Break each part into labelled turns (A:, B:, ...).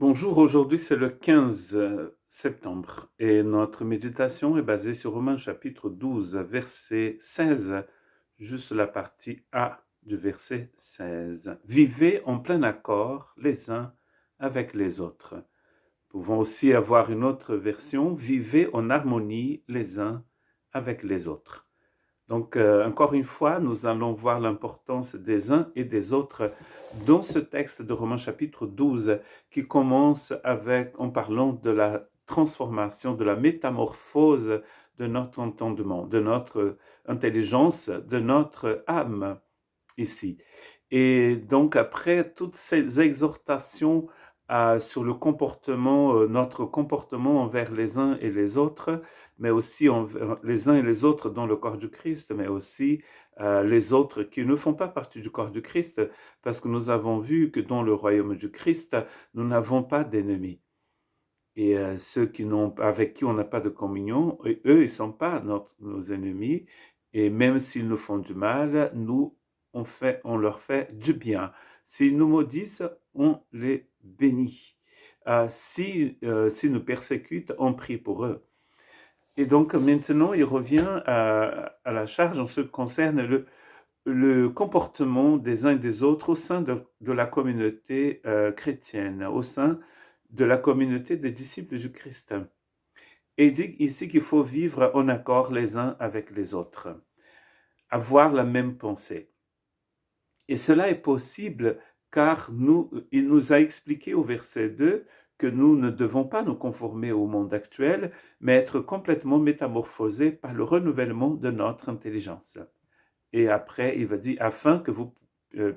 A: Bonjour, aujourd'hui c'est le 15 septembre et notre méditation est basée sur Romains chapitre 12, verset 16, juste la partie A du verset 16. Vivez en plein accord les uns avec les autres. Nous pouvons aussi avoir une autre version, vivez en harmonie les uns avec les autres. Donc, encore une fois, nous allons voir l'importance des uns et des autres dans ce texte de Romains chapitre 12 qui commence en parlant de la transformation, de la métamorphose de notre entendement, de notre intelligence, de notre âme ici. Et donc, après toutes ces exhortations sur le comportement, notre comportement envers les uns et les autres, mais aussi envers les uns et les autres dans le corps du Christ, mais aussi les autres qui ne font pas partie du corps du Christ, parce que nous avons vu que dans le royaume du Christ, nous n'avons pas d'ennemis. Et ceux avec qui on n'a pas de communion, eux, ils ne sont pas nos ennemis. Et même s'ils nous font du mal, on leur fait du bien. S'ils nous maudissent, on les bénit. S'ils nous persécutent, on prie pour eux. Et donc maintenant, il revient à la charge en ce qui concerne le comportement des uns et des autres au sein de la communauté chrétienne, au sein de la communauté des disciples du Christ. Et il dit ici qu'il faut vivre en accord les uns avec les autres, avoir la même pensée. Et cela est possible car il nous a expliqué au verset 2 que nous ne devons pas nous conformer au monde actuel, mais être complètement métamorphosés par le renouvellement de notre intelligence. Et après, il va dire, afin que vous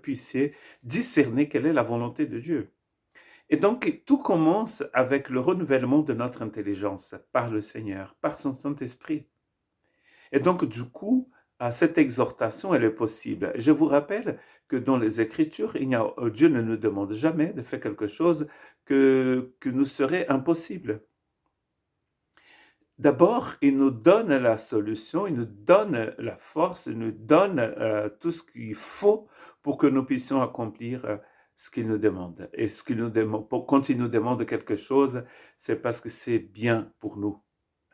A: puissiez discerner quelle est la volonté de Dieu. Et donc, tout commence avec le renouvellement de notre intelligence par le Seigneur, par son Saint-Esprit. Et donc, du coup, cette exhortation, elle est possible. Je vous rappelle que dans les Écritures, Dieu ne nous demande jamais de faire quelque chose que nous serait impossible. D'abord, il nous donne la solution, il nous donne la force, il nous donne tout ce qu'il faut pour que nous puissions accomplir ce qu'il nous demande. Et ce qu'il nous demande, quand il nous demande quelque chose, c'est parce que c'est bien pour nous.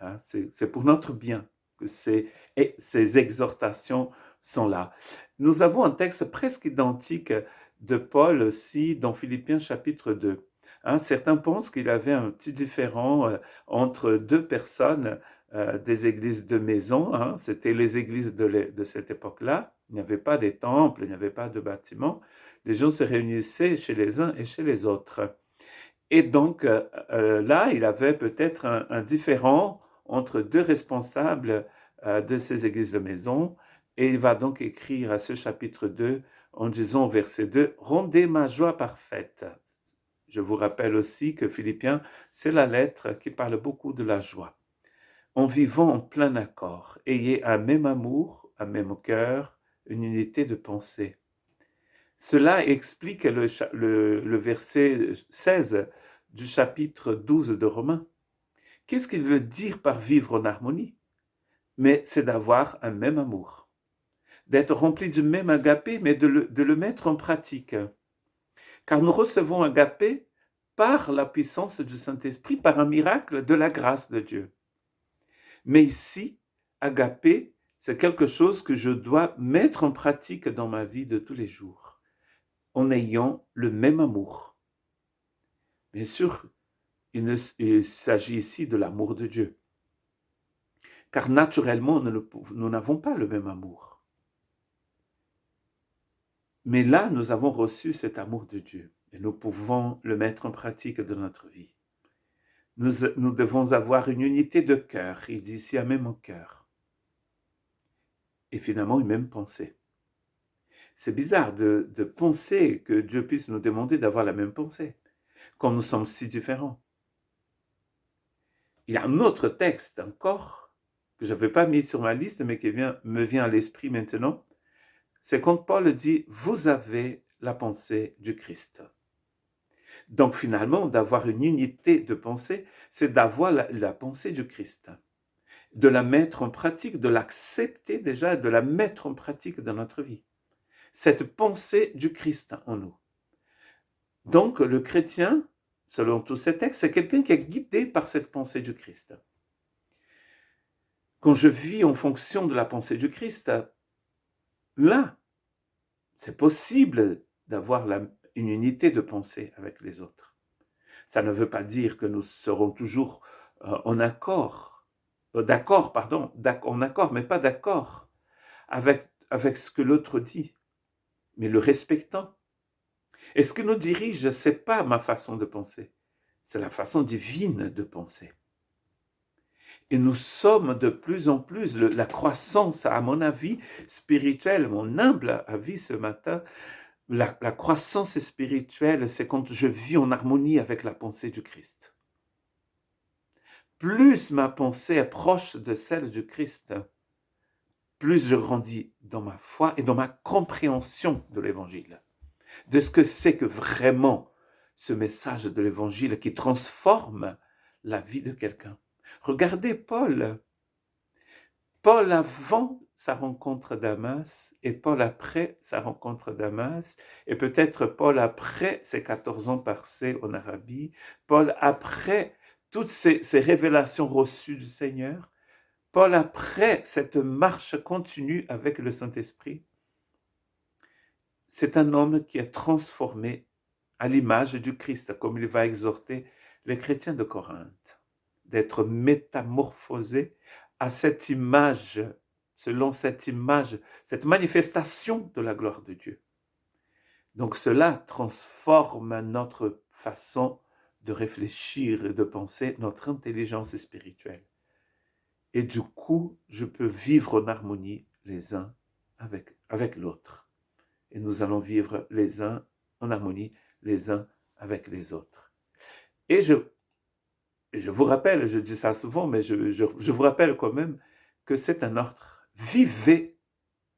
A: Hein? C'est pour notre bien que ces exhortations sont là. Nous avons un texte presque identique de Paul aussi dans Philippiens chapitre 2. Hein, certains pensent qu'il y avait un petit différent entre deux personnes des églises de maison. Hein, c'était les églises de cette époque-là. Il n'y avait pas des temples, il n'y avait pas de bâtiments. Les gens se réunissaient chez les uns et chez les autres. Et donc là, il avait peut-être un différent entre deux responsables de ces églises de maison. Et il va donc écrire à ce chapitre 2 en disant au verset 2, « Rendez ma joie parfaite ». Je vous rappelle aussi que Philippiens, c'est la lettre qui parle beaucoup de la joie. En vivant en plein accord, ayez un même amour, un même cœur, une unité de pensée. Cela explique le verset 16 du chapitre 12 de Romains. Qu'est-ce qu'il veut dire par vivre en harmonie? Mais c'est d'avoir un même amour, d'être rempli du même agapé, mais de le mettre en pratique. Car nous recevons agapé par la puissance du Saint-Esprit, par un miracle de la grâce de Dieu. Mais ici, agapé, c'est quelque chose que je dois mettre en pratique dans ma vie de tous les jours, en ayant le même amour. Bien sûr, il s'agit ici de l'amour de Dieu. Car naturellement, nous n'avons pas le même amour. Mais là, nous avons reçu cet amour de Dieu et nous pouvons le mettre en pratique dans notre vie. Nous devons avoir une unité de cœur, il dit ici un même cœur. Et finalement, une même pensée. C'est bizarre de penser que Dieu puisse nous demander d'avoir la même pensée, quand nous sommes si différents. Il y a un autre texte encore, que je n'avais pas mis sur ma liste, mais qui me vient à l'esprit maintenant. C'est quand Paul dit « Vous avez la pensée du Christ ». Donc finalement, d'avoir une unité de pensée, c'est d'avoir la pensée du Christ, de la mettre en pratique, de l'accepter déjà, de la mettre en pratique dans notre vie. Cette pensée du Christ en nous. Donc le chrétien, selon tous ces textes, c'est quelqu'un qui est guidé par cette pensée du Christ. Quand je vis en fonction de la pensée du Christ, là, c'est possible d'avoir une unité de pensée avec les autres. Ça ne veut pas dire que nous serons toujours en accord, en accord, mais pas d'accord avec ce que l'autre dit, mais le respectant. Et ce qui nous dirige, ce n'est pas ma façon de penser, c'est la façon divine de penser. Et nous sommes de plus en plus, la croissance, à mon avis, spirituelle, mon humble avis ce matin, la croissance spirituelle, c'est quand je vis en harmonie avec la pensée du Christ. Plus ma pensée est proche de celle du Christ, plus je grandis dans ma foi et dans ma compréhension de l'Évangile, de ce que c'est que vraiment ce message de l'Évangile qui transforme la vie de quelqu'un. Regardez Paul. Paul avant sa rencontre Damas et Paul après sa rencontre Damas et peut-être Paul après ses 14 ans passés en Arabie, Paul après toutes ces révélations reçues du Seigneur, Paul après cette marche continue avec le Saint-Esprit, c'est un homme qui est transformé à l'image du Christ, comme il va exhorter les chrétiens de Corinthe, d'être métamorphosés à cette image, selon cette image, cette manifestation de la gloire de Dieu. Donc cela transforme notre façon de réfléchir et de penser, notre intelligence spirituelle. Et du coup, je peux vivre en harmonie les uns avec l'autre. Et nous allons vivre les uns en harmonie les uns avec les autres. Et je vous rappelle, je dis ça souvent, mais je vous rappelle quand même que c'est un ordre. Vivez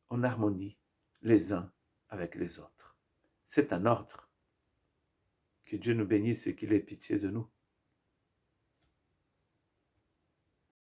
A: en harmonie les uns avec les autres. C'est un ordre. Que Dieu nous bénisse et qu'il ait pitié de nous.